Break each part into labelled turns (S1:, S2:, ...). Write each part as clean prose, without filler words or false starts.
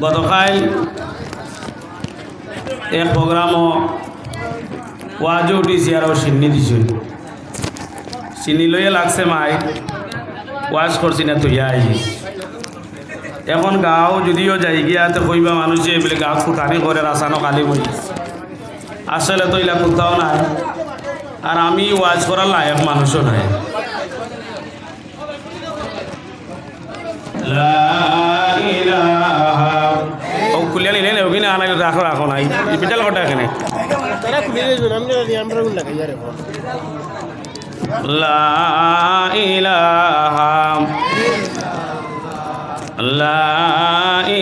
S1: গতকাল এক প্রোগ্রামও ওয়াজও উঠিছি আর চিনি দিছি চিনি লইয়ে লাগছে মাই ওয়াজ করছি না তুই আই এখন গাঁও যদিও যাই গিয়া তো কইবা মানুষে বলে গাঁও ফুটানি করে রাসানো কালি বই আসলে তো ইলা কোথাও নাই আর আমি ওয়াজ করার লায়ক মানুষও নাই ও খুলিয়া নিলে ওখানে আনা রাখো রাখো নাই বিটাল কটা এখানে লা ইলাহা লা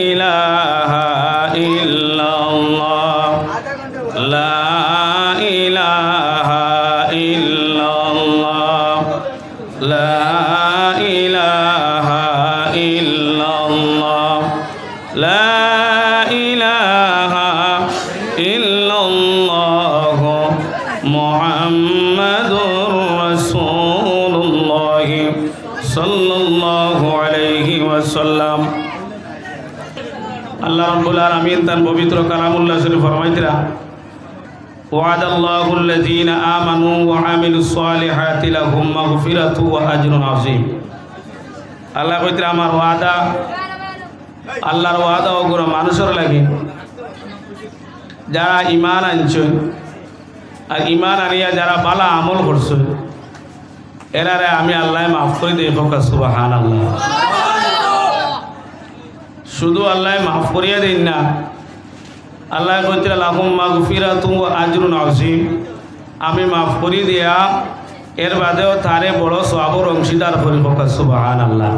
S1: ইলাহা ইল্লাল্লাহ লা ইলাহা ইল্লাল্লাহ লা ইলাহা ইল্লাল্লাহ লা ইলাহা ইল্লাল্লাহ মুহাম্মাদুর রাসূলুল্লাহ সাল্লাল্লাহু আলাইহি ওয়াসাল্লাম। আল্লাহ রাব্বুল আলামিন তার পবিত্র কালামুল্লাহ শরীফ ফরমাইতরা ওয়াদাল্লাহু আল্লাযীনা আমানু ওয়া আমিলুস সালিহাতি লাহুম মাগফিরাতু ওয়া আজরুন আযীম। আল্লাহ কইতরা আমার ওয়াদা আল্লাহর ওয়াদা ওগুলো মানুষের লাগে যারা ঈমান আনছে আর ঈমান আনিয়া যারা ভালো আমল করছে এরারে আমি আল্লাহ মাফ করে দেই হোক সুবহানাল্লাহ। শুধু আল্লাহ মাফ করিয়া দেন না, আল্লাহ কইতরা লাহুম মাগফিরাতু ওয়া আজরুন আযীম, আমি মাফ করি দিয়া এর বাদেও তারে বড় সওয়াবের অংশীদার করি হোক সুবহানাল্লাহ।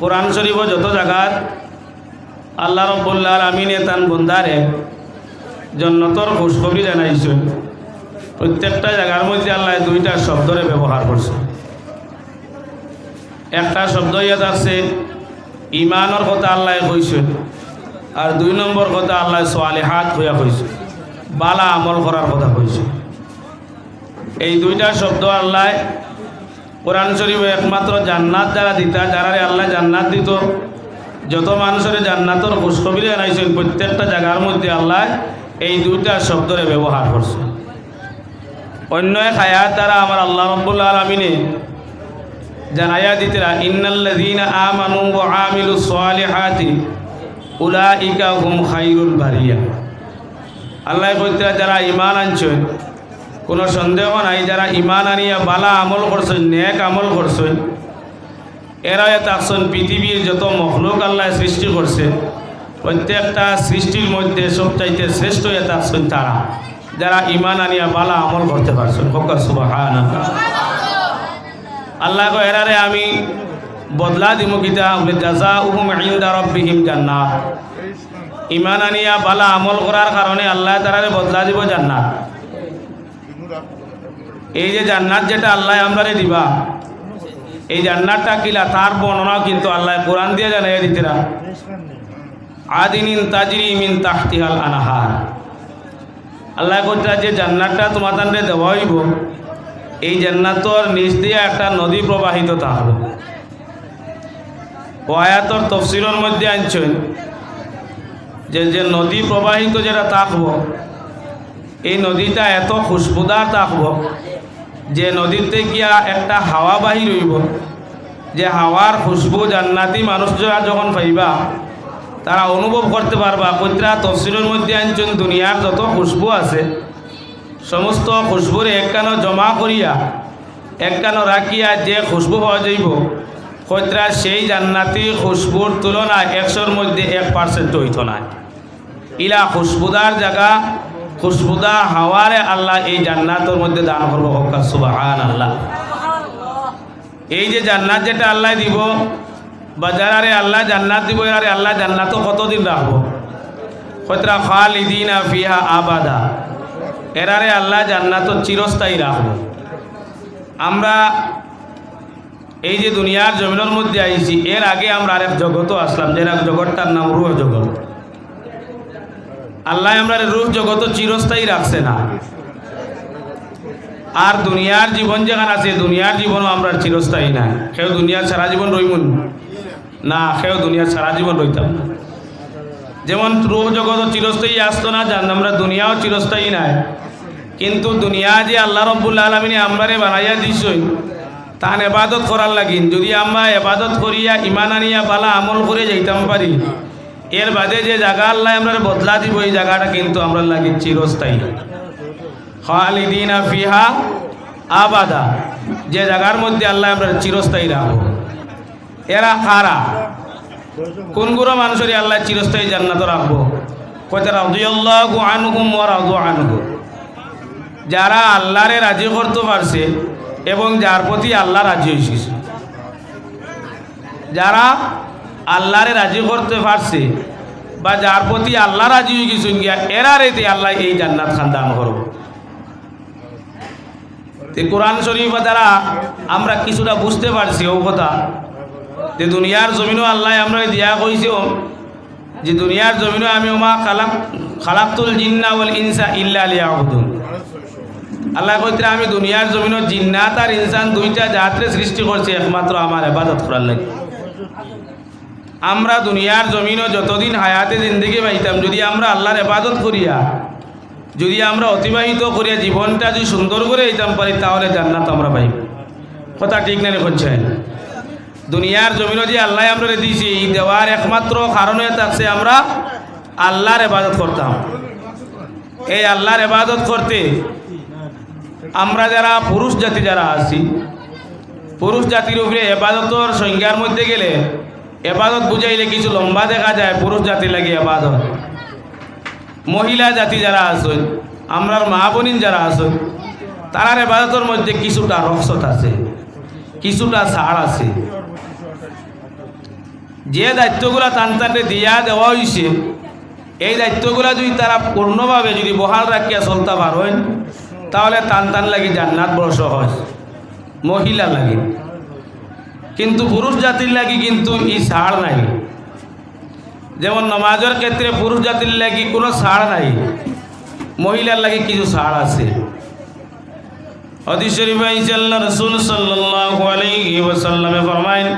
S1: কোরআন শরীফ যত জায়গাত আল্লাহ রাব্বুল আলামিন তান বন্দারে জান্নাতের খুশখবরি জানাইছেন, প্রত্যেকটা জায়গার মধ্যে আল্লাহ দুইটা শব্দরে ব্যবহার করছে। একটা শব্দ ইয়াদ আছে ঈমানের কথা আল্লাহ কইছেন, আর দুই নম্বর কথা আল্লাহ সালিহাত হইয়া কইছে, বালা আমল করার কথা কইছে। এই দুইটা শব্দ আল্লাহ কোরআন শরীফে একমাত্র জান্নাত যারা দিতা, যারা আল্লাহ জান্নাত দিত, যত মানুষের জান্নাতের খুশখবরি জানাইছেন প্রত্যেকটা জায়গার মধ্যে আল্লাহ এই দুইটা শব্দরে ব্যবহার করছে। অন্য এক আয়াত দ্বারা আমার আল্লাহ রাব্বুল আলামিনে জানাইয়া দিতরা ইন্নাল্লাযীনা আমানু ওয়া আমিলুস সালিহাতি উলাইকা হুম খায়রুল বারিয়া। আল্লাহ কইতরা যারা ঈমান আনছে কোনো সন্দেহ নাই, যারা ঈমান আনিয়া ভালো আমল করছেন, নেক আমল করছেন, এরা থাকছেন পৃথিবীর যত মখলুক আল্লাহ সৃষ্টি করছে প্রত্যেকটা সৃষ্টির মধ্যে সবচাইতে শ্রেষ্ঠ থাকছেন তারা যারা ঈমান আনিয়া ভালো আমল করতে পারছেন। সুবহানাল্লাহ। আল্লাহ কো এরারে আমি বদলা দিমু কিতা বলে জাযাউহুম ইনদা রাব্বিহিম জান্নাত। ঈমান আনিয়া ভালো আমল করার কারণে আল্লাহ তারারে বদলা দিব জান্নাত। এই যে জান্নাত যেটা আল্লাহ আমরারে দিবা, এই জান্নাতটা কিলা তার বর্ণনা কিন্তু আল্লাহ কোরআন দিয়ে জানাইয়া দিতরা আদিনিন তাজরি মিন তাহতিহাল আনহার। আল্লাহ কইতরা যে জান্নাতটা তোমাদের দেওয়া হইব, এই জান্নাতর নিচ দিয়ে একটা নদী প্রবাহিত থাকবে। ও আয়াতর তফসিরের মধ্যে আনছেন যে যে নদী প্রবাহিত যেটা থাকব, এই নদীটা এত খুশবুদার থাকব যে নদীতে গিয়া একটা হাওয়া বাহির হইব, যে হাওয়ার খুশবু জান্নাতি মানুষরা যখন পাইবা তারা অনুভব করতে পারবা। কইতরা তফসিরের মধ্যে আনছেন দুনিয়ার যত খুশবু আছে সমস্ত খুশবুর একখানো জমা করিয়া একখানো রাখিয়া যে খুশবু পাওয়া যাইব, কইতরা সেই জান্নাতি খুশবুর তুলনায় 100-র মধ্যে 1% হইত না। ইলা খুশবুদার জায়গা, খুশবুদা হাওয়ারে আল্লাহ এই জান্নাতের মধ্যে দান করব। সুবহানাল্লাহ। এই যে জান্নাত যেটা আল্লাহ দিব বা যারারে আল্লাহ জান্নাত দিব, এরারে আল্লাহ জান্নাতও কতদিন রাখবো? কইতরা খালিদিনা ফিহা আবাদা, এরারে আল্লাহ জান্নাতও চিরস্থায়ী রাখবো। আমরা এই যে দুনিয়ার জমিনের মধ্যে আইছি, এর আগে আমরা আরেক জগতও আসলাম, যেটা জগৎটার নাম রূহ জগৎ। আল্লাহ আমরা রূহ জগৎও চিরস্থায়ী রাখছে না। আর দুনিয়ার জীবন যেখানে আছে, দুনিয়ার জীবনও আমরা চিরস্থায়ী না। কেউ দুনিয়ার সারা জীবন রইমুন না সেও দুনিয়া সারা জীবন রইতাম না। যেমন রূপ জগৎ চিরস্থায়ী আসতো না, জান আমরা দুনিয়াও চিরস্থায়ী নাই, কিন্তু দুনিয়া যে আল্লাহ রব্বুল আলামিন আমরারে বানাইয়া দিছই তান এবাদত করার লাগিন। যদি আমরা এবাদত করিয়া ইমান আনিয়া বালা আমল করে যাইতাম পারি, এর বাদে যে জায়গা আল্লাহ আমরা বদলা দিব এই জায়গাটা কিন্তু আমরা লাগি চিরস্থায়ী, খালিদিনা ফিহা আবাদা, যে জায়গার মধ্যে আল্লাহ আমরা চিরস্থায়ী রাখবো। এরা কারা? কোনগুলো মানুষের আল্লাহ চিরস্থায়ী জান্নাত রাখবো? কয়টা? রাদিয়াল্লাহু আনহুম ওয়া রাদু আনহু, যারা আল্লাহরে রাজি করতে পারছে এবং যার প্রতি আল্লাহ রাজি হয়েছে। যারা আল্লাহরে রাজি করতে পারছে বা যার প্রতি আল্লাহ রাজি হয়ে গেছেন গিয়া, এরা রেতে আল্লাহ এই জান্নাত খান দান করব। কোরআন শরীফ দ্বারা আমরা কিছুটা বুঝতে পারছি ও কথা, যে দুনিয়ার জমিনও আল্লাহ আমরা দিয়া কইছে যে দুনিয়ার জমিনও আমি ওমা খালাকতুল জিন্না ওয়াল ইনসা ইল্লা লিয়াবুদুন। আল্লাহ কইতে আমি দুনিয়ার জমিনও জিন্নাত আর ইনসান দুইটা জাতরে সৃষ্টি করছি একমাত্র আমার ইবাদত করার লাগি। আমরা দুনিয়ার জমিনও যতদিন হায়াতে জিন্দগি পাইতাম, যদি আমরা আল্লাহর ইবাদত করিয়া যদি আমরা অতিবাহিত করিয়া জীবনটা যদি সুন্দর করে দিতাম পারি, তাহলে জান্নাত আমরা পাইব। কথা ঠিক না করছেন? দুনিয়ার জমিনও যে আল্লাহ আমরা দিয়েছি, এই দেওয়ার একমাত্র কারণে থাকছে আমরা আল্লাহর ইবাদত করতাম। এই আল্লাহর ইবাদত করতে আমরা যারা পুরুষ জাতি যারা আছি, পুরুষ জাতির উপরে ইবাদতর সংজ্ঞার মধ্যে গেলে ইবাদত বুঝাইলে কিছু লম্বা দেখা যায় পুরুষ জাতি লাগে ইবাদত। মহিলা জাতি যারা আছেন, আমরার মা বোনিন যারা আছেন, তারার ইবাদতের মধ্যে কিছুটা রহস্যত আছে, কিছুটা ছাড় আছে। যে দায়িত্বগুলা তান্তাকে দিয়া দেওয়া হয়েছে, এই দায়িত্বগুলা যদি তারা পূর্ণভাবে যদি বহাল রাখিয়া চলতে পারেন, তাহলে টান লাগি জান্নাত বড় সহজ মহিলা লাগে। কিন্তু পুরুষ জাতির লাগি কিন্তু এই ছাড় নাই। যেমন নামাজের ক্ষেত্রে পুরুষ জাতির লাগি কোনো ছাড় নাই, মহিলার লাগি কিছু ছাড় আছে। হাদিস শরীফে আইছে আল্লাহ রাসূল সাল্লাল্লাহু আলাইহি ওয়াসাল্লামে ফরমায়েন,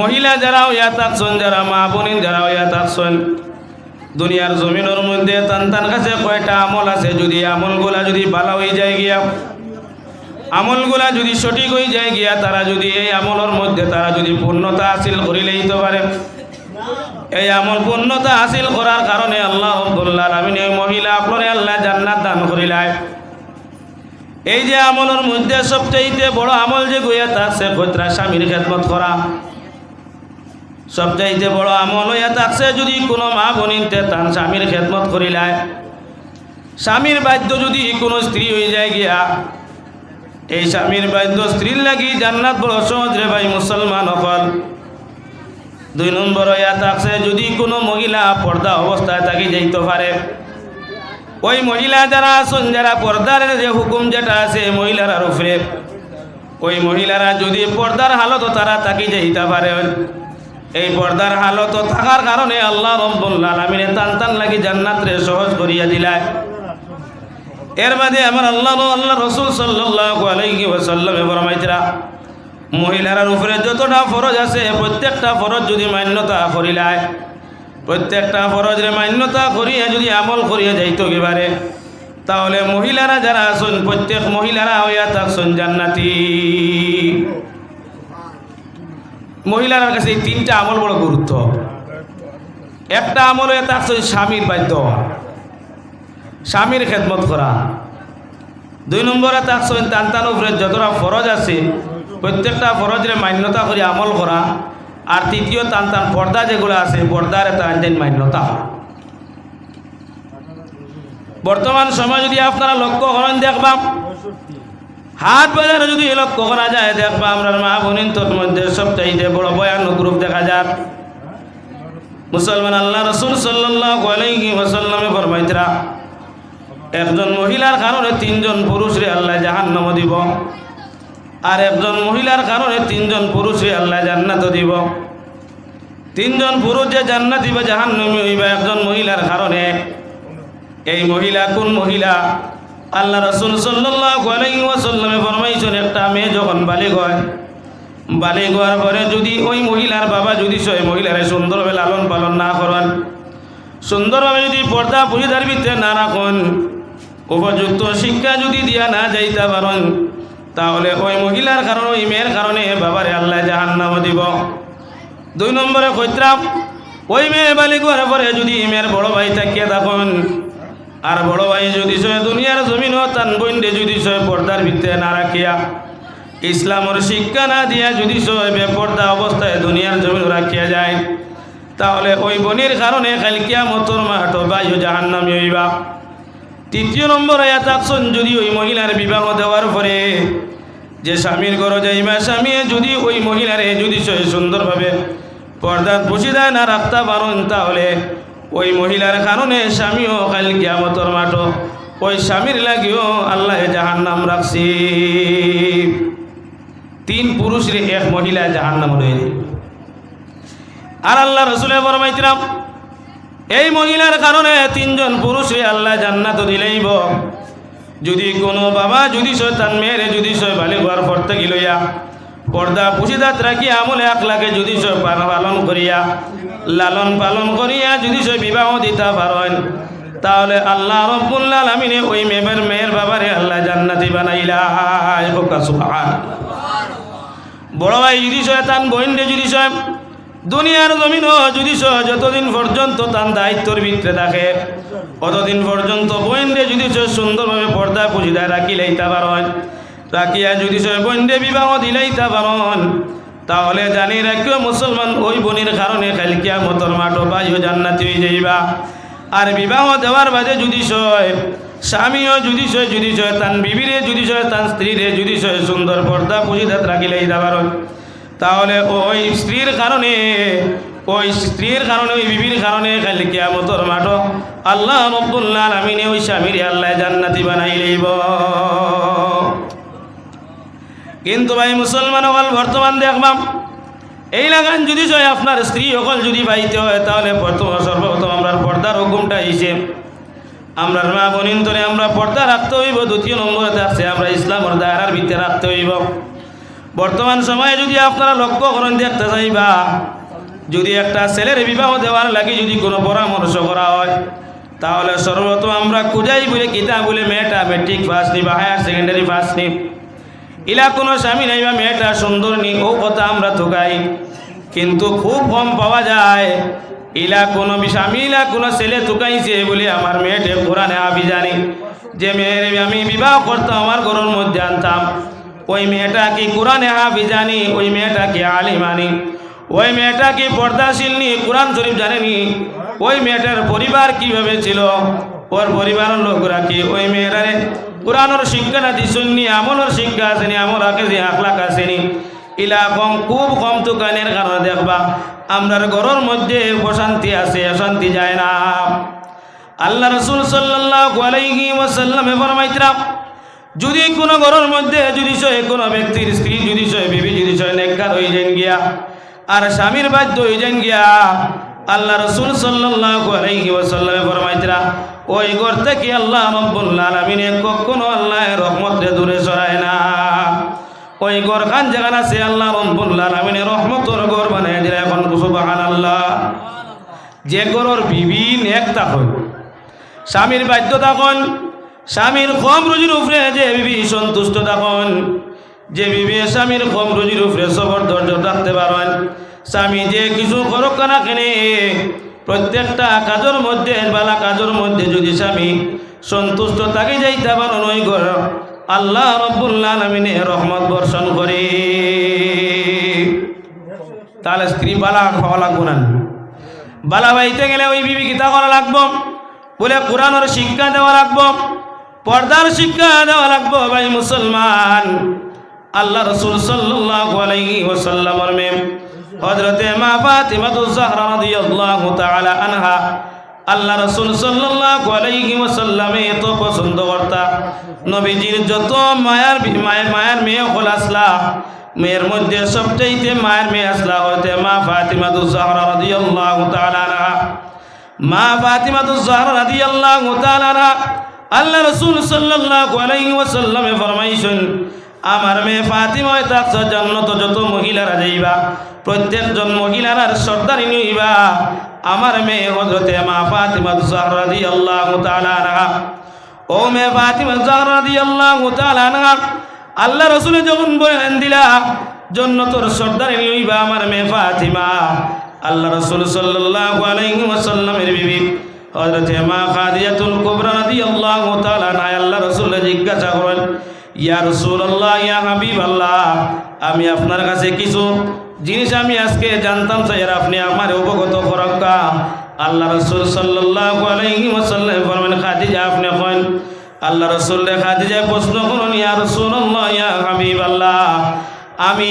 S1: মহিলা যারা হইয়া থাকছেন, যারা মা বোনিন যারা হইয়া থাকছেন, দুনিয়ার জমিনের মধ্যে তান কাছে কয়টা আমল আছে, যদি আমলগুলা যদি ভালো হয়ে যায় গিয়া, আমলগুলা যদি সঠিক হয়ে যায় গিয়া, তারা যদি এই আমলের মধ্যে তারা যদি পূর্ণতা হাসিল করিলেই তো পারে। এই আমল পূর্ণতা হাসিল করার কারণে আল্লাহ রাব্বুল আলামিন এই মহিলা আপনারে আল্লাহ জান্নাত দান করিলায়। এই যে আমলের মধ্যে সবচাইতে বড় আমল যে গইয়া থাকছে কইত্রা স্বামীর খেদমত করা, সবচাইতে বড় আমল হইয়া থাকছে যদি কোনো মা বোনিনতে তার স্বামীর খেদমত করিলায়। স্বামীর বাধ্য যদি কোনো স্ত্রী হয়ে যায় গিয়া, এই স্বামীর বাধ্য স্ত্রীর লাগি জান্নাত বড় সহজ রে ভাই মুসলমান হল। 2 নম্বর হইয়া থাকছে যদি কোনো মহিলা পর্দা অবস্থায় থাকি যাইতে পারে, ওই মহিলা যারা আছেন, যারা পর্দার যে হুকুম যেটা আছে মহিলার উপরে, ওই মহিলারা যদি পর্দার হালত তারা থাকি যাইতে পারে, এই পর্দার হালত থাকার কারণে আল্লাহ রাব্বুল আলামিন টান লাগি জান্নাতরে সহজ করিয়া দিলায়। এর বাদে আমার আল্লাহ রাসূল সাল্লাল্লাহু আলাইহি ওয়াসাল্লামে ফরমাইতরা, মহিলার উপরে যতটা ফরজ আছে প্রত্যেকটা ফরজ যদি মান্যতা করিলায়, প্রত্যেকটা ফরজরে মান্যতা করিয়া যদি আমল করিয়া যাইতো এবারে, তাহলে মহিলারা যারা আছেন প্রত্যেক মহিলারা হইয়া থাকছেন জান্নাতি। মহিলার কাছে এই 3টা আমল বড় গুরুত্ব। একটা আমল হইয়া থাকছে স্বামীর বাধ্য, স্বামীর খেদমত করা। 2 নম্বরে থাকছেন টান উপরে যতটা ফরজ আছে প্রত্যেকটা ফরজরে মান্যতা করে আমল করা। আর 3য় টান পর্দা যেগুলো আছে পর্দার একটা মান্যতা। বর্তমান সময় যদি আপনারা লক্ষ্য করেন দেখবাম, হাট বাজারে যদি লক্ষ্য করা যায় দেখবা আমরা মা বোনিন তোর মধ্যে সবচাইতে বড় ভয়ানক রূপ দেখা যায়। মুসলমান আল্লাহ রাসূল সাল্লাল্লাহু আলাইহি ওয়াসাল্লামে ফরমাইতরা, একজন মহিলার কারণে 3 জন পুরুষরে আল্লাহ জাহান্নাম দিব, আর একজন মহিলার কারণে 3 জন পুরুষরে আল্লাহ জান্নাত দিব। 3 জন পুরুষ যে জান্নাতি বা জাহান্নামী হইবা একজন মহিলার কারণে। এই মহিলা কোন মহিলা? আল্লাহ রাসূল সাল্লাল্লাহু আলাইহি ওয়াসাল্লামে ফরমাইছেন, একটা মেয়ে যখন বালিগ হয়, বালিগ হওয়ার পরে যদি ওই মহিলার বাবা যদি সে মহিলারে সুন্দরভাবে লালন পালন না করেন, সুন্দরভাবে যদি পর্দা পরিধার ভিতরে না রাখুন, উপযুক্ত শিক্ষা যদি দিয়া না যাইতে পারেন, তাহলে ওই মহিলার কারণে ওই মেয়ের কারণে বাবারে আল্লাহ জাহান্নামে দিব। 2 নম্বরে কইতাম, ওই মেয়ে বালিগ হওয়ার পরে যদি মেয়ের বড় ভাই থাকিয়া থাকুন, আর বড় ভাই যদি সে দুনিয়ার জমিন তান বইন্ডে যদি সে পর্দার ভিতরে না রাখিয়া ইসলামের শিক্ষা না দিয়া যদি সে বেপর্দা অবস্থায় দুনিয়ার জমিন রাখিয়া যায়, তাহলে ওই বনির কারণে কাল কিয়ামতের মাঠ বায়ু জাহান্নামী হইবা। 3 নম্বর আয়াত আকশন, যদি ওই মহিলার বিবাহ দেওয়ার পরে যে স্বামীর ঘরে যাইবা, স্বামী যদি ওই মহিলারে যদি সে সুন্দরভাবে পর্দা পুষিদা না রাখতে পারেন, তাহলে ওই মহিলার কারণে স্বামীও কাল কিয়ামতের মাঠ ওই স্বামীর লাগিও আল্লাহ জাহান্নাম রাখছি। 3 পুরুষরে 1 মহিলা জাহান্নাম রয়েছে। আর আল্লাহ রসুলে ফরমাইছিলাম, এই মহিলার কারণে 3 জন পুরুষে আল্লাহ জান্নাত দিলেইব। যদি কোনো বাবা যদি সে তার মেয়েরে যদি সে বালিগ হওয়ার পর থেকে লইয়া পর্দা পুষিদাত রাখি আমলে আখলাকে যদি সে পালন করিয়া লালন পালন করিয়া যদি সে বিবাহ দিতে পারেন, তাহলে আল্লাহ রব্বুল আলামিন ওই মেয়ের বাবারে আল্লাহ জান্নাতি বানাইলা। বড় ভাই যদি সে তান বইন্ডে যদি সে দুনিয়ার জমিন যদি সে যতদিন পর্যন্ত তার দায়িত্বর ভিতরে থাকে অতদিন পর্যন্ত বইন্ডে যদি সে সুন্দরভাবে পর্দা পুষিদায় রাখি লইতে পারেন, রাখিয়া যদি সে বইন্ডে বিবাহ দিলাইতে পারেন, তাহলে জানি রাখিও মুসলমান ওই বনির কারণে কাল কিয়ামতের মাঠ বায়ু জান্নাতি হয়ে যাইবা। আর বিবাহ দেওয়ার বাদে যদি সয় স্বামীও যদি সয় তান বিবিরে যদি সয় তান স্ত্রীরে যদি সয় সুন্দর পর্দা পুষিদাত রাখিলেই পারেন, তাহলে ওই স্ত্রীর কারণে ওই বিবির কারণে কাল কিয়ামতের মাঠ আল্লাহ রব্বুল আলামিন ওই স্বামীর আল্লাহ জান্নাতি বানাই লইব। কিন্তু ভাই মুসলমান হল বর্তমান দেখবাম এই লাগান যদি সয় আপনার স্ত্রী সকল যদি পাইতে হয়, তাহলে সর্বপ্রথম আমরা পর্দার হুকুমটা হিসে আমরা মা বোনিন ধরে আমরা পর্দা রাখতে হইব। 2 নম্বরে থাকছে আমরা ইসলামের দায়রার ভিতরে রাখতে হইব। বর্তমান সময়ে যদি আপনারা লক্ষ্য করেন দেখতে চাইবা, যদি একটা ছেলের বিবাহ দেওয়ার লাগে যদি কোনো পরামর্শ করা হয়, তাহলে সর্বপ্রথম আমরা খুঁজাই বলে কিতা বলে মেয়েটা মেট্রিক পাস নি বা হায়ার সেকেন্ডারি পাস নি, ইলা কোনো স্বামী নাই বা মেয়েটা সুন্দর নি, ও কথা আমরা থুকাই। কিন্তু খুব কম পাওয়া যায় ইলা কোনো স্বামী ইলা কোনো ছেলে থুকাইছে বলে আমার মেয়েটে কোরআনে হাফিজ জানি, যে মেয়ের আমি বিবাহ করতাম আমার ঘরের মধ্যে আনতাম, ওই মেয়েটা কি কোরআনে হাফিজ জানি, ওই মেয়েটা কি আলিম আনি, ওই মেয়েটা কি পর্দাশীল নি, কোরআন শরীফ জানেনি, ওই মেয়েটার পরিবার কিভাবে ছিল, ওর পরিবারের লোকরা কি ওই মেয়েটারে কোরআনের শিক্ষা না দিশুননি, আমলের শিক্ষা আসেনি, আমল আঁকেছি আখলাক আসেনি, ইলা খুব কম তুকানের কারণে দেখবা আমরার ঘরের মধ্যে অশান্তি আছে, অশান্তি যায় না। আল্লাহ রাসূল সাল্লাল্লাহু আলাইহি ওয়াসাল্লামে ফরমাইতরা, যদি কোনো ঘরের মধ্যে যদি সে কোনো ব্যক্তির স্ত্রী যদি সে বিবি যদি সে নেককার হয়ে যান গিয়া আর স্বামীর বাধ্য হয়ে যান গিয়া, আল্লাহ রাসূল সাল্লাল্লাহু আলাইহি ওয়াসাল্লামে ফরমাইতরা, ওই ঘর থেকে আল্লাহ রাব্বুল আলামিন কখনো আল্লাহর রহমতে দূরে সরায় না। ওই ঘর খান যেখানে আছে আল্লাহ রাব্বুল আলামিন রহমতের ঘর বানায় দিলে। এখন সুবহানাল্লাহ। যে ঘরের বিবি নেক থাকুন, স্বামীর বাধ্য থাকুন, স্বামীর কম রুজির উপরে যে বিবি সন্তুষ্ট থাকুন, যে বিবি স্বামীর কম রুজির উপরে সবর ধৈর্য রাখতে পারেন, স্বামী যে কিছু করুক না কেনে প্রত্যেকটা কাজের মধ্যে বালা কাজের মধ্যে যদি স্বামী সন্তুষ্ট থাকি যাইতে পারেন, ওই ঘর আল্লাহ রাব্বুল আলামিন রহমত বর্ষণ করে। তাহলে স্ত্রী বালা খাওয়া লাগবো না, বালা বাইতে গেলে ওই বিবি কিতা করা লাগবো বলে কোরআনের শিক্ষা দেওয়া লাগবো, পর্দার শিক্ষা দেওয়া লাগবো। ভাই মুসলমান, আল্লাহ রাসূল সাল্লাল্লাহু আলাইহি ওয়াসাল্লামের মেয়ে হযরতে মা ফাতিমাতুজ জাহরা রাদিয়াল্লাহু তাআলা আনহা আল্লাহ রাসূল সাল্লাল্লাহু আলাইহি ওয়াসাল্লামে এত পছন্দ করতা। নবীজির যত মায়ার মেয়ে হল আসলা, মেয়ের মধ্যে সবচাইতে মায়ের মেয়ে আসলা হতে মা ফাতিমাতুজ জাহরা রাদিয়াল্লাহু তাআলা আনহা। মা ফাতিমাতুজ জাহরা রাদিয়াল্লাহু তাআলা আনহা আল্লাহ রাসূল সাল্লাল্লাহু আলাইহি ওয়াসাল্লামে ফরমাইছেন, আমার মেয়ে ফাতিমা হয়ে থাকছ জান্নাত যত মহিলারা যাইবা প্রত্যেকজন মহিলার সর্দারিনী হইবা আমার মেয়ে হযরতে মা ফাতিমা জাহরা রাদিয়াল্লাহু তাআলা আনহা। ও মেয়ে ফাতিমা জাহরা রাদিয়াল্লাহু তাআলা আনহা, আল্লাহ রাসূল যখন বলেন দিলা জান্নাতের সর্দারিনী হইবা আমার মেয়ে ফাতিমা, আল্লাহ রাসূল সাল্লাল্লাহু আলাইহি ওয়াসাল্লামের বিবি হযরতে মা খাদিজাতুল কুবরা রাদিয়াল্লাহু তাআলা আনহা আল্লাহ রাসূল জিজ্ঞাসা করেন, ইয়া রাসূলুল্লাহ, ইয়া হাবিবাল্লাহ, আমি আপনার কাছে কিছু জিনিস আমি আজকে জানতাম চাই, আর আপনি আমার অবগত করক্কা। আল্লাহ রাসূল সাল্লাল্লাহু আলাইহি ওয়াসাল্লাম ফরমান, খাদিজা আপনি কইন। আল্লাহ রাসূল খাদিজা প্রশ্ন করুন, ইয়া রাসূলুল্লাহ, ইয়া হাবিবাল্লাহ, আমি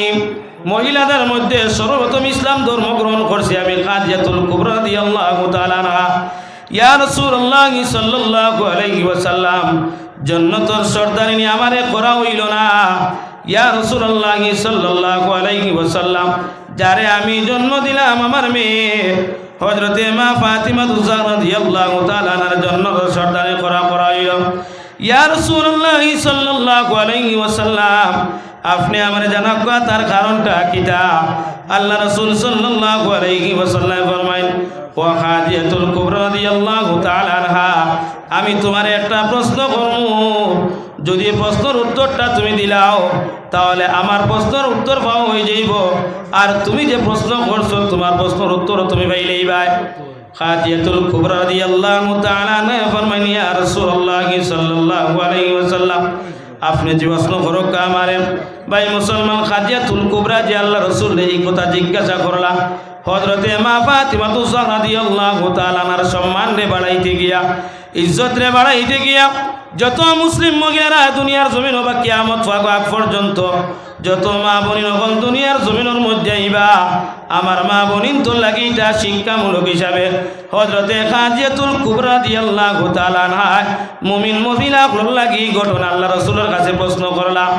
S1: মহিলাদের মধ্যে সর্বপ্রথম ইসলাম ধর্ম গ্রহণ করছি আমি খাদিজাতুল কুবরা রাদিয়াল্লাহু তাআলা আনহা। ইয়া রাসূলুল্লাহ সাল্লাল্লাহু আলাইহি ওয়াসাল্লাম, জান্নাতের সর্দারিনী আমারে করা হইল না। ইয়া রাসূলুল্লাহ সাল্লাল্লাহু আলাইহি ওয়াসাল্লাম, যারে আমি জন্ম দিলাম আমার মেয়ে হযরতে মা ফাতিমা জাহরা রাদিয়াল্লাহু তাআলা আনহার জান্নাতের সর্দারিনী করা হইল। ইয়া রাসূলুল্লাহ সাল্লাল্লাহু আলাইহি ওয়াসাল্লাম, আপনি আমারে জানাক্কা তার কারণটা কিটা? আল্লাহ রাসূল সাল্লাল্লাহু আলাইহি ওয়াসাল্লাম ফরমাইন, ও খাদিজাতুল কুবরা রাদিয়াল্লাহু তাআলা আনহা, আমি তোমার একটা প্রশ্ন করব, যদি প্রশ্নের উত্তরটা তুমি দিলাও তাহলে আমার প্রশ্নের উত্তর পাওয়া হয়ে যাইব, আর তুমি যে প্রশ্ন করছো তোমার প্রশ্নের উত্তর তুমি পাইলেই ভাই। খাদিজাতুল কুবরা রাদিয়াল্লাহু তাআলা আনহা ফরমাইন, ইয়া রাসূলুল্লাহ সাল্লাল্লাহু আলাইহি ওয়াসাল্লাম, আপনি যে প্রশ্ন করো আমারে ভাই মুসলমান। খাদিজাতুল কুবরা যে আল্লাহ রাসূল এই কথা জিজ্ঞাসা করলা হযরতে মা ফাতিমা জাহরা রাদিয়াল্লাহু তাআলা আনহার সম্মান রে বাড়াইতে গিয়া, ইজ্জত রে বাড়াইতে গিয়া, যত মুসলিম মহিলারা দুনিয়ার জমিন বা কিয়ামত আগ পর্যন্ত যত মা বোনিন হল দুনিয়ার জমিনের মধ্যে আইবা, আমার মা বোনিন তো লাগি এটা শিক্ষামূলক হিসাবে হযরতে খাদিজাতুল কুবরা রাদিয়াল্লাহু তাআলা আনহা মুমিন মহিলা লাগি ঘটনা আল্লাহ রাসূলের কাছে প্রশ্ন করলাম।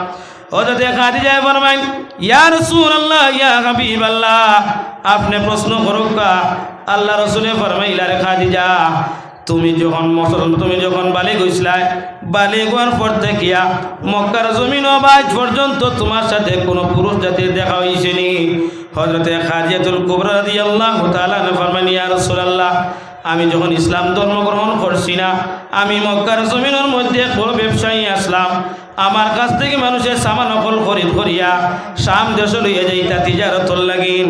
S1: হযরতে খাদিজা ফরমাইন, ইয়া রাসূলুল্লাহ, ইয়া হাবিবাল্লাহ, আপনি প্রশ্ন করুকা। আল্লাহ রাসূলে ফরমাইলা, রে খাদিজা, তুমি যখন বালিগ হইছিলাই, বালিগ হওয়ার পর দেখিয়া মক্কার জমিন বাইত পর্যন্ত তোমার সাথে কোনো পুরুষ জাতির দেখা হইছেনি? হযরতে খাদিজাতুল কুবরা রাদিয়াল্লাহু তাআলা ফরমাইন, ইয়া রাসূলুল্লাহ, আমি যখন ইসলাম ধর্ম গ্রহণ করছি না, আমি মক্কার জমিনের মধ্যে বড় ব্যবসায়ী আসলাম, আমার কাছ থেকে মানুষের সামান নকল খরিদ করিয়া শাম দেশ লইয়া যাইতা তিজারতর লাগিন।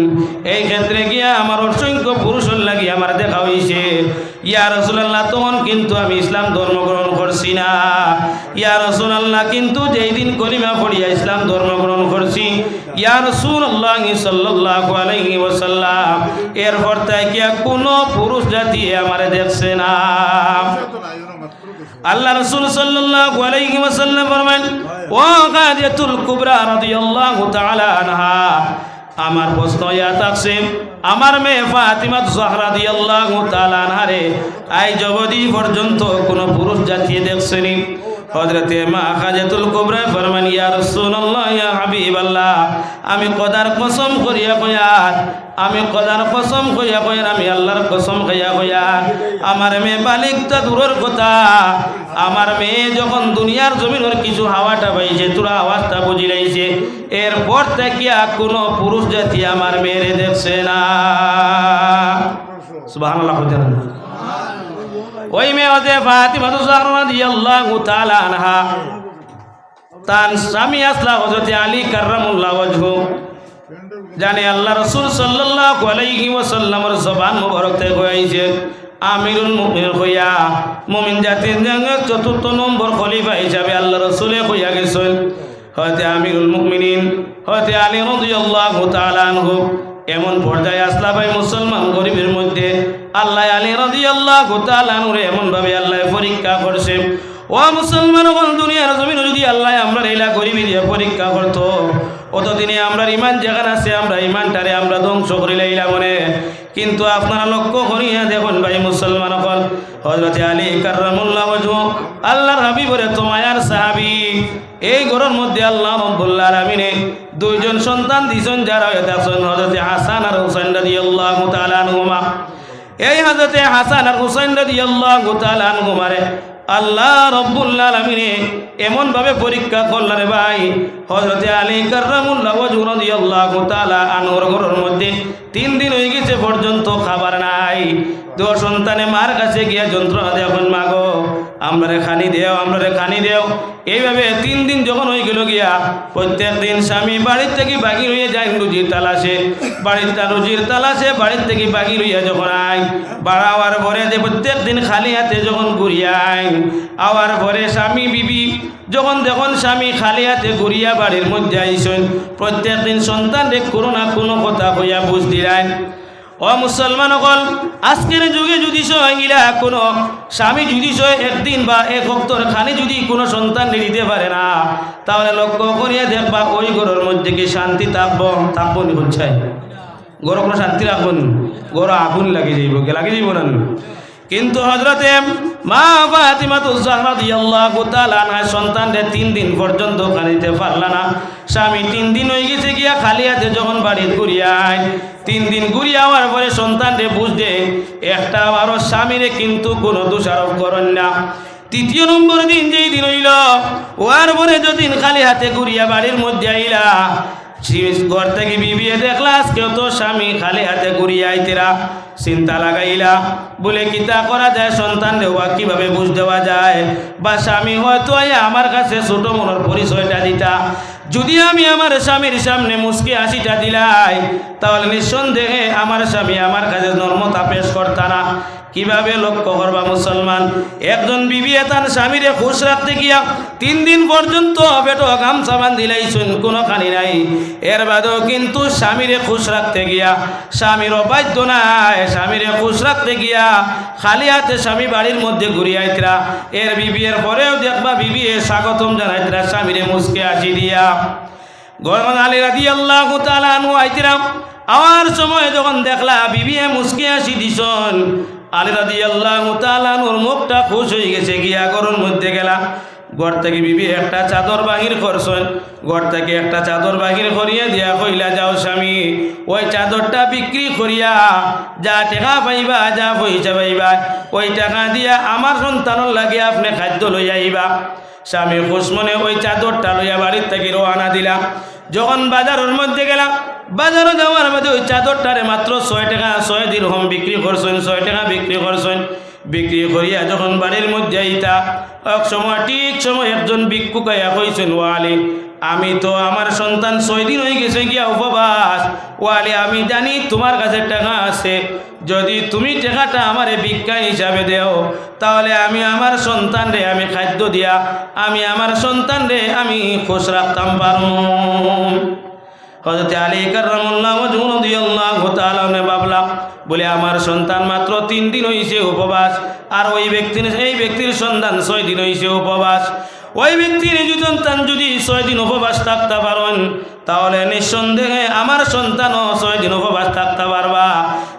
S1: এই ক্ষেত্রে গিয়া আমার অসংখ্য পুরুষের লাগি আমার দেখা হইছে। ইয়া রাসূলুল্লাহ, তখন কিন্তু আমি ইসলাম ধর্ম গ্রহণ করছি না। ইয়া রাসূলুল্লাহ, কিন্তু যেই দিন কলিমা পড়িয়া ইসলাম ধর্ম গ্রহণ করছি, ইয়া রাসূলুল্লাহ সাল্লাল্লাহু আলাইহি ওয়াসাল্লাম, এরপর থেকে কোনো পুরুষ জাতি আমারে দেখছে না। আল্লাহ রাসূল সাল্লাল্লাহু আলাইহি ওয়াসাল্লাম ফরমান, ও খাদিজাতুল কুবরা রাদিয়াল্লাহু তাআলা আনহা, আমার প্রশ্ন ইয়া থাকছে, আমার মেয়ে ফাতিমা জাহরা রাদিয়াল্লাহু তাআলা আনহারে আজ অবধি পর্যন্ত কোনো পুরুষ জাতি দেখছেনি? হযরতে মা খাদিজাতুল কুবরা ফরমান, ইয়া রাসূলুল্লাহ, ইয়া হাবিবাল্লাহ, আমি খোদার কসম করিয়া কয়ার, আমি খোদার কসম কইয়া কয়ার, আমি আল্লাহর কসম খাইয়া কয়ার, আমার মেয়ে বালিকটা দূরের কথা, আমার মেয়ে যখন দুনিয়ার জমিনের কিছু হাওয়াটা পাইছে, তোরা আওয়াজটা বুঝি লাইছে, এরপর থেকে কোনো পুরুষ জাতি আমার মেয়েরে দেখছে না। সুবহানাল্লাহ। ওই মেয়ে হতে ফাতিমা জাহরা রাদিয়াল্লাহু তাআলা আনহা, তার স্বামী আসলা হযরতে আলী কাররামুল্লাহু ওয়াজহু, জানে আল্লাহ রাসূল সাল্লাল্লাহু আলাইহি ওয়াসাল্লামের জবান মুবারক থেকে হইছে আমিরুল মুমিনিন হইয়া, মুমিন জাতির চতুর্থ নম্বর খলিফা হিসাবে আল্লাহ রাসূলে হইয়া গেছেন। হযরতে আমিরুল মুমিনিন হযরতে আলী রাদিয়াল্লাহু তাআলা আনহু এমন পর্যায়ে আসলা ভাই মুসলমান গরিবের মধ্যে আল্লাহ আলী রাদিয়াল্লাহু তাআলা আনহুরে এমন ভাবে আল্লাহ পরীক্ষা করছে। ও মুসলমান, দুনিয়ার জমিনে যদি আল্লাহ আমরা এইলা গরিবী দিয়ে পরীক্ষা করতো, অতদিনে আমরা ইমান যেখানে আছে আমরা ইমানটারে আমরা ধ্বংস করে লাইলা মনে। কিন্তু আপনারা লক্ষ্য করিয়া দেখুন ভাই মুসলমান, হযরতে আলী কাররামুল্লাহু ওয়াজহু আল্লাহর হাবিবের তো মায়ার সাহাবী, এই ঘরের মধ্যে আল্লাহ রাব্বুল আলামিনে দুইজন সন্তান দিয়েছেন, যারা আছেন হযরতে হাসান আর হুসাইন রাদিয়াল্লাহু তাআলা আনহুমা। এই হযরতে হাসান আর হুসাইন রাদিয়াল্লাহু তাআলা আনহুমারে আল্লাহ রব্বুল আলামিন এমন ভাবে পরীক্ষা করলেন রে ভাই, হযরতে আলী কাররামুল্লাহ ওয়াজহু রাদিয়াল্লাহু তাআলা আনহর ঘরের মধ্যে 3 দিন হয়ে গেছে পর্যন্ত খাবার নাই। দো সন্তানে মার কাছে গিয়া যন্ত্রণা দেখুন, মাগো আমরারে খানি দেও, আমরারে খানি দেও। এইভাবে 3 দিন যখন হয়ে গেল গিয়া, প্রত্যেক দিন স্বামী বাড়ির থেকে বাগি হয়ে যায় রুজির তালাশে, রুজির তালাশে বাড়ির থেকে বাগি হইয়া যখন আয়, বাড়াওয়ার পরে যে প্রত্যেক দিন খালি হাতে যখন ঘুরিয়া আয়, আওয়ার পরে স্বামী বিবি যখন দেখুন স্বামী খালি হাতে ঘুরিয়া বাড়ির মধ্যে আইসেন, প্রত্যেক দিন সন্তান রে কোনো না কোনো কথা হইয়া বুঝ দিলেন। ও মুসলমান হল, আজকের যুগে যদি সহিলা কোনো স্বামী যদি একদিন বা এক ভক্তর খালি যদি কোনো সন্তান দিতে পারে না, তাহলে লক্ষ্য করিয়া দেখবা ওই ঘরের মধ্যে কি শান্তি থাকবো নি হচ্ছে? ঘর কোনো শান্তি রাখবো নি? ঘর আগুন লাগে যাইব না। কিন্তু হযরতে মা ফাতিমাতুজ জাহরা রাদিয়াল্লাহু তাআলা আনহা সন্তানদের 3 দিন পর্যন্ত খালিতে পারল না। স্বামী 3 দিন হয়ে গেছে গিয়া খালি হাতে যখন বাড়ি ঘুরিয়ায়, 3 দিন ঘুরিয়া হওয়ার পরে সন্তানরে বুঝতে একটা আরো স্বামীরে কিন্তু কোনো দোষারোপ করেন না। 3 নম্বর দিন যেই দিন হইল, ওয়ার পরে যদিন খালি হাতে ঘুরিয়া বাড়ির মধ্যে আইলা, ঘর থেকে বিবিয়ে দেখলা আজকেও তো স্বামী খালি হাতে ঘুরিয়া আইতেরা। চিন্তা লাগাইলা, বলে কিতা করা যায়, সন্তান দেওয়া কিভাবে বুঝ দেওয়া যায়, বা স্বামী হয়তো আমার কাছে ছোট মনের পরিচয়টা দিতা। যদি আমি আমার স্বামীর সামনে মুস্কি হাসিটা দিলাই, তাহলে নিঃসন্দেহে আমার স্বামী আমার কাছে নর্মতা পেশ করতা না। কিভাবে লক্ষ্য করবা মুসলমান, একজন বিবি তার স্বামীরে খুশ রাখতে গিয়া 3 দিন পর্যন্ত বেটো গামছা বান্ধিলাইছেন, কোনো খানি নাই। এর বাদেও কিন্তু স্বামীরে খুশ রাখতে গিয়া স্বামীর অবাধ্য নাই, স্বামীরে খুশ রাখতে গিয়া খালি হাতে স্বামী বাড়ির মধ্যে ঘুরিয়ে আইতরা। এর বিবির পরেও দেখবা বিবি স্বাগতম জানাইতরা স্বামীরে মুস্কে হাসি দিয়া। গরমান আলী রাদিয়াল্লাহু তাআলা আনহু আইতরা, আওয়ার সময় যখন দেখলা বিবি মুস্কে হাসি দিছন, আলী রাদিয়াল্লাহু তাআলা আনহুর মুখটা খুশ হয়ে গেছে গিয়া ঘরের মধ্যে গেলা। ঘর থেকে বিবি একটা চাদর বাহির করছেন, ঘর থেকে একটা চাদর বাহির করিয়া দিয়া কইলা, যাও স্বামী, ওই চাদরটা বিক্রি করিয়া যা টাকা পাইবা, যা পয়সা পাইবা, ওই টাকা দিয়া আমার সন্তানের লাগে আপনি খাদ্য লইয়া আইবা। স্বামী খুশ মনে ওই চাদরটা লইয়া বাড়ির থেকে রওনা দিলা। যখন বাজারের মধ্যে গেলাম, বাজারে যাওয়ার মধ্যে ওই চাদরটারে মাত্র 6 টাকা 6 দিরহাম বিক্রি করছেন, 6 টাকা বিক্রি করছেন। বিক্রি করিয়া যখন বাড়ির মধ্যে আইতা, এক সময় ঠিক সময় একজন ভিক্ষুক আইয়া কইছেন, ওয়ালি আমি তো আমার সন্তান 6 দিন হয়ে গেছে গিয়া উপবাস, ওয়ালি আমি জানি তোমার কাছে টাকা আছে, যদি তুমি টাকাটা আমারে ভিক্ষা হিসাবে দেও, তাহলে আমি আমার সন্তানরে আমি খাদ্য দিয়া আমি আমার সন্তানরে আমি খুশ রাখতাম পারব। হযরত আলী কাররামুল্লাহু ওয়াজহু রাদিয়াল্লাহু তাআলা ভাবলা, বলে আমার সন্তান মাত্র 3 দিন হইছে উপবাস, আর ওই ব্যক্তির সন্তান 6 দিন হইছে উপবাস। ওই ব্যক্তির সন্তান যদি 6 দিন উপবাস থাকতে পারেন, তাহলে নিঃসন্দেহে আমার সন্তানও 6 দিন উপবাস থাকতে পারবা।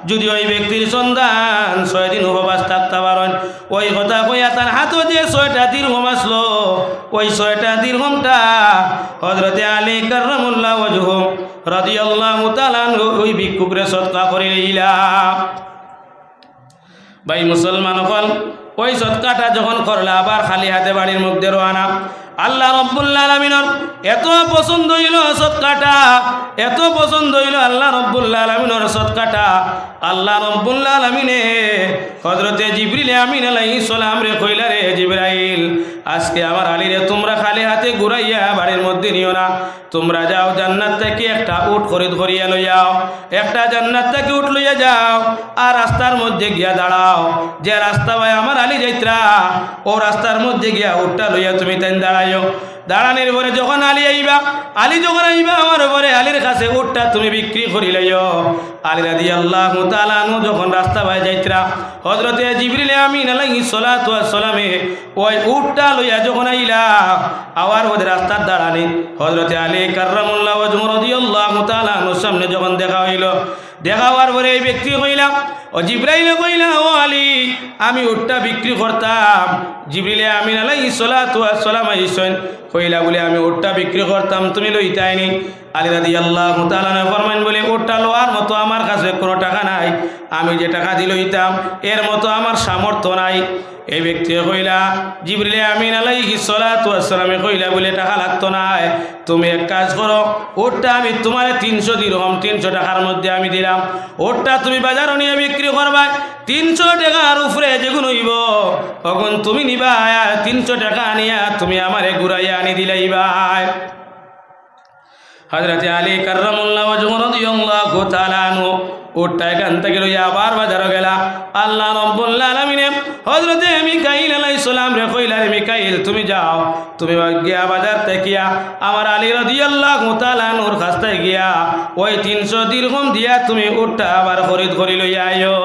S1: যদি ওই ব্যক্তির সন্তান 6 দিন উপবাস থাকতে পারেন, ওই কথা কইয়া তার হাতও যে 6টা দিরহাম আসলো, ওই 6টা দিরহামটা হযরতে আলী কাররামুল্লাহু ওয়াজহু রাদিয়াল্লাহু তাআলা ওই ভিক্ষুকরে সদকা করে দিলা। ভাই মুসলমান হল, ওই সদকাটা যখন করলে আবার খালি হাতে বাড়ির মধ্যে রওনা। আল্লাহ রাব্বুল আলামিনের এত পছন্দ হইল সদকাটা, এত পছন্দ হইল আল্লাহ রাব্বুল আলামিনের সদকাটা। আল্লাহ রাব্বুল আলামিনে হযরতে জিবরিল আমিন আলাইহিস সালাম রে কইলা, রে জিবরাইল, আজকে আমার আলীরে তোমরা খালি হাতে ঘুরাইয়া বাড়ির মধ্যে নিও না, তোমরা যাও জান্নাত থেকে একটা উট খরিদ করিয়া লইয়াও, একটা জান্নাত থেকে উট লইয়া যাও, আর রাস্তার মধ্যে গিয়া দাঁড়াও। যে রাস্তা ভাই আমার আলী যাইত্রা, ও রাস্তার মধ্যে গিয়া উটটা লইয়া তুমি তাই দাঁড়াইও। দাঁড়ানোর পরে যখন আলী আইবা, আলী যখন আইবা আমার পরে আলীর কাছে উটটা তুমি বিক্রি করি লইও। আলী রাদিয়াল্লাহু তাআলা আনহু যখন রাস্তা ভাই যাইত্রা, হযরতে জিবরিল আমিন আলাইহিস সালাতু ওয়াস সালামে ওই উটটা লইয়া যখন আইলা, আওয়ার ওদের রাস্তার দাঁড়ানি হযরতে আলী কাররামুল্লাহু ওয়াজহু রাদিয়াল্লাহু তাআলা আনহুর সামনে যখন দেখা হইল, দেখা হওয়ার পরে এই ব্যক্তি কইলা, ও জিবরাইল কইলা, ও আলী, আমি উটটা বিক্রি করতাম। জিবরিল আমিন আলাইহিস সালাতু ওয়াস সালাম আইছেন, কইলা বলে আমি উটটা বিক্রি করতাম, তুমি লইতাইনি। আলী রাদিয়াল্লাহু তাআলা ফরমান বলে ওটা লোয়ার মতো আমার কাছে কোনো টাকা নাই, আমি যে টাকা দিল হইতাম এর মতো আমার সামর্থ্য নাই। এই ব্যক্তি কইলা জিবরিল আমিন আলাইহিস সালাতু ওয়াস সালামে কইলা বলে টাকা লাগতো না, তুমি এক কাজ করো, ওটা আমি তোমার 300 দিরহাম 300 টাকার মধ্যে আমি দিলাম, ওটা তুমি বাজারে নিয়ে বিক্রি করবা, 300 টাকার উপরে যেগুলো হইব তখন তুমি নিবা, 300 টাকা নিয়া তুমি আমারে ঘুরাইয়া আনি দিলাইবা। হযরত আলী কাররামাল্লাহু ওয়াজহু রাদিয়াল্লাহু তাআলা আনহু ওটা এখান থেকে লইয়া আবার বাজারে গেলা। আল্লাহ রাব্বুল আলামিনে হযরত মিকাইল আলাইহিস সালাম রে কইলা, রে মিকাইল তুমি যাও, তুমি গিয়া বাজার থেকে আমার আলী রাদিয়াল্লাহু তাআলা আনহুর কাছ থেকে গিয়া ওই 300 দিরহাম দিয়া তুমি ওটা আবার খরিদ করি লইয়া আইও।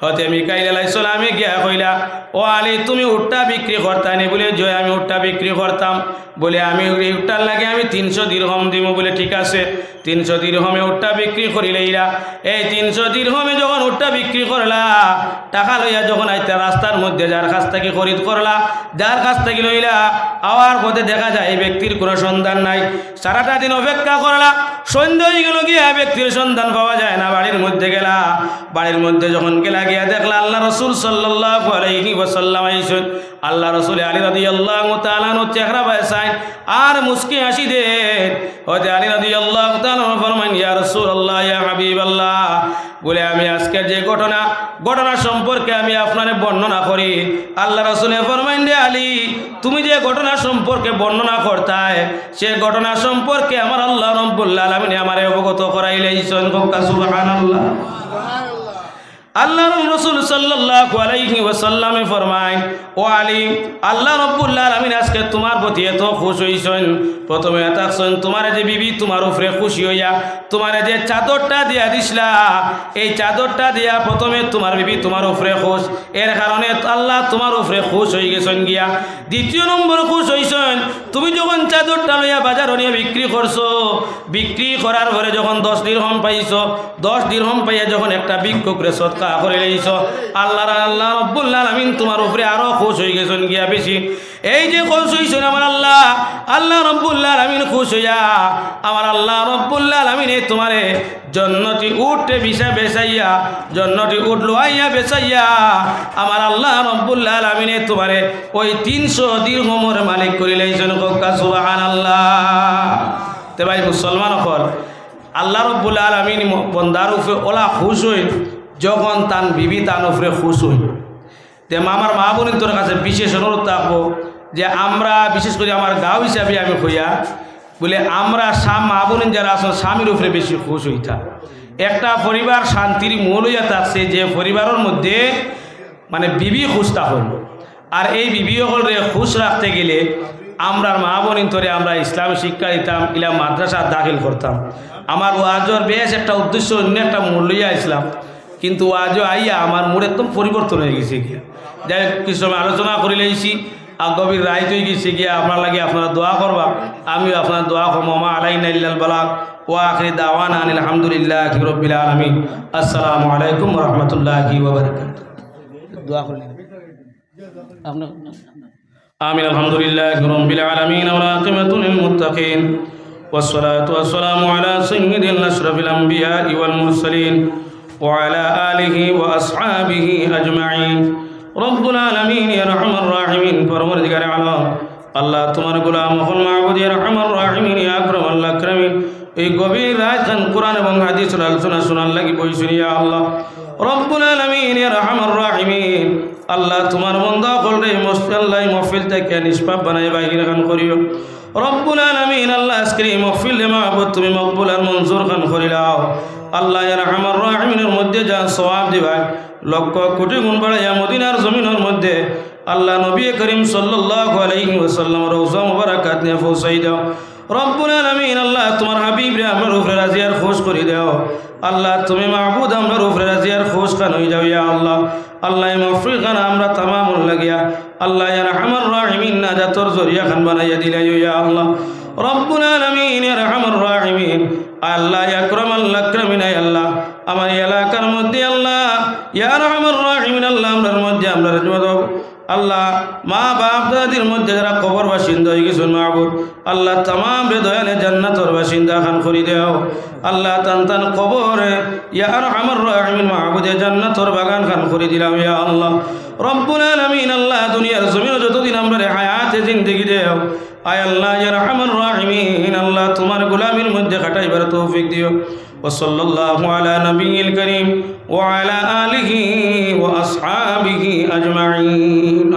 S1: হতে মিকাইল আলাইহিস সালামে গিয়া কইলা, ও আলী তুমি উটটা বিক্রি করতানি? বলে জয় আমি উটটা বিক্রি করতাম। বলে আমি উটটার লাগে আমি 300 দিরহাম দিব। বলে ঠিক আছে, 300 দিরহামে উটটা বিক্রি করিলেইরা। এই 300 দিরহামে যখন উটটা বিক্রি করলা, টাকা লইয়া যখন আইতা রাস্তার মধ্যে যার কাছ থেকে খরিদ করলা, যার কাছ থেকে লইলা আওয়ার পথে দেখা যায় এই ব্যক্তির কোনো সন্ধান নাই। সারাটা দিন অপেক্ষা করলা, সন্ধ্যা হয়ে গেল, গিয়া ব্যক্তির সন্ধান পাওয়া যায় না। বাড়ির মধ্যে গেলা, বাড়ির মধ্যে যখন গেলা গিয়া দেখলা আল্লাহ রাসূল সাল্লাল্লাহু আলাইহি ওয়াসাল্লাম আইছেন। আল্লাহ রাসূল আলী রাদিয়াল্লাহু তাআলা নো চেহারা বাসায় আর মুস্কি হাসি দেন। হযরত আলী রাদিয়াল্লাহু তাআলা ফরমান, ইয়া রাসূলুল্লাহ, ইয়া হাবিবাল্লাহ, বলে আমি আজকের যে ঘটনা সম্পর্কে আমি আপনারে বর্ণনা করি। আল্লাহ রাসূল ফরমান, রে আলী, তুমি যে ঘটনা সম্পর্কে বর্ণনা করতায় সে ঘটনা সম্পর্কে আমার আল্লাহ রাব্বুল আলামিন আমারে অবগত করাইলেন। সুবহানাল্লাহ। আল্লাহ রাসূল সাল্লাল্লাহু আলাইহি ওয়াসাল্লামে ফরমায়, ও আলী, আল্লাহ রাব্বুল আলামিন আজকে তোমার প্রতি এত খুশি হইছেন। প্রথমে তাকছেন তোমার যে বিবি তোমার উপরে খুশি হইয়া তোমার যে চাদরটা দিয়া দিছলা, এই চাদরটা দিয়া প্রথমে তোমার বিবি তোমার উপরে খুশ, এর কারণে আল্লাহ তোমার উপরে খুশ হয়ে গেছেন গিয়া। দ্বিতীয় নম্বর খুশ হইছেন তুমি যখন চাদরটা লইয়া বাজারে নিয়ে বিক্রি করছো, বিক্রি করার পরে যখন 10 দিরহাম পাইছো, 10 দিরহাম পাইয়া যখন একটা ভিক্ষুকরে সদকা করে লইছো, আল্লাহ রাব্বুল আলামিন তোমার উপরে আরো খুশ হয়ে গেছেন গিয়া বেশি। এই যে খুশ হইছেন আমার আল্লাহ রাব্বুল আলামিন খুশ হইয়া আমার আল্লাহ রাব্বুল আলামিন তোমারে জন্নতি উটে বিষা বেচাইয়া, জন্নতি উট লোয়াইয়া বেচাইয়া আমার আল্লাহ রাব্বুল আলামিন তোমারে ওই 300 দিরহামের মালিক করে লইছেন। সুবহানাল্লাহ। তে ভাই মুসলমান হল, আল্লাহ রাব্বুল আলামিন বন্দার উপরে ওলা খুশ হই যখন তান বিবি তান উপরে খুশ হই। তে আমার মা বোনের তোর কাছে বিশেষ অনুরোধ থাকবো যে আমরা বিশেষ করে আমার গাঁও হিসাবে আমি হইয়া বলে আমরা মা বোন যারা আসলে স্বামীর উপরে বেশি খুশ হইতা। একটা পরিবার শান্তির মূল হইয়া থাকছে যে পরিবারের মধ্যে মানে বিবি খুশটা হল। আর এই বিবি হলরে খুশ রাখতে গেলে আমরা মা বোন তোরে আমরা ইসলামী শিক্ষা দিতাম, ইলা মাদ্রাসা দাখিল করতাম। আমার ওয়াজর বেশ একটা উদ্দেশ্য অন্য একটা মূল লইয়া ইসলাম, কিন্তু আজও আইয়া আমার মুড একদম পরিবর্তন হয়ে গেছে গিয়া। যাই হোক কিছু সময় আলোচনা করে লইছি, আর গভীর রাইত হয়ে গেছে গিয়া। আপনার লাগে আপনারা দোয়া করবা, আমিও আপনার দোয়া করব। মা আলাইনা ইল্লাল বালাগ ওয়া আখিরি দাওয়ানা আনিল হামদুলিল্লাহি রাব্বিল আলামিন। আসসালামু আলাইকুম ওয়া রাহমাতুল্লাহি ওয়া বারাকাতুহু। দোয়া করলেন আপনি। আমিন। আলহামদুলিল্লাহি রাব্বিল আলামিন ওয়া আকিবাতুল লিল মুত্তাকিন والصلاة والسلام على سيد الأشرف الأنبياء والمرسلين وعلى آله وأصحابه أجمعين رب العالمين يا أرحم الراحمين পরমদিগার আলম আল্লাহ তোমার গোলাম হল মাবুদ ইয়া আরহামার রাহিমিন ইয়া আকরামাল আকরামিন। এই গভীর রাত খান কোরআন এবং হাদিসের আলোচনা শোনার লাগি বইছেন ইয়া আল্লাহ রব্বুল আলামিন ইয়া আরহামার রাহিমিন। আল্লাহ তোমার বান্দা হলরে মুস্তাল্লাই মাহফিল থেকে নিষ্পাপ বানাই বাহির খান করিও রব্বুল আলামিন। আল্লাহ আজকের এই মাহফিল মাহবুব তুমি মকবুল আর মনজুর খান করিলাও আল্লাহ ইয়া আরহামার রাহিমিনের মধ্যে যা সওয়াব দিবা লক্ষ কোটি গুণ বাড়াইয়া মদিনার জমিনের মধ্যে আল্লাহ নবী করিম সাল্লাল্লাহু আলাইহি ওয়াসাল্লাম রওজা মুবারাকাত নিয়ে পৌঁছাই দাও রব্বুল আলামিন। আল্লাহ তোমার হাবিব রে আমার উপরে রাজি আর খুশ করে দাও আল্লাহ। তুমি মাহবুদ আমার উপরে রাজি আর খুশ খান হয়ে যাও ইয়া আল্লাহ। আল্লাহ মাহফিল খান আমরা তামামুল লাগিয়া আল্লাহ ইয়া আরহামার রাহিমিন নাজাতর জরিয়া খান বানাইয়া দিলাই ইয়া আল্লাহ রব্বুল আলামিন ইয়া আরহামার রাহিমিন। আল্লাহ ইয়া আকরামাল আকরামিন আল্লাহ আমার এলাকার মধ্যে আল্লাহ ইয়া আরহামার রাহিমিন আল্লাহ আমরার মধ্যে আমরা আল্লাহ মা বাপ দাদির মধ্যে যারা কবর বাসিন্দা হয়ে গেছেন মাহবুব আল্লাহ তামাম রে দয়ালে জান্নাতর বাসিন্দা খান করি দেও আল্লাহ তান তান কবরে ইয়া আরহামার রাহিমিন মাহবুদে জান্নাতর বাগান খান করে দিলাম ইয়া আল্লাহ রব্বুল আলামিন আল্লাহ দুনিয়ার জমিনে যতদিন আমরা হায়াতে জিন্দেগি দেও আয় আল্লাহ ইয়া আরহামার রাহিমিন আল্লাহ তোমার গোলামির মধ্যে কাটাইবার তৌফিক দিও وصلى الله على نبي الكريم وعلى آله وأصحابه أجمعين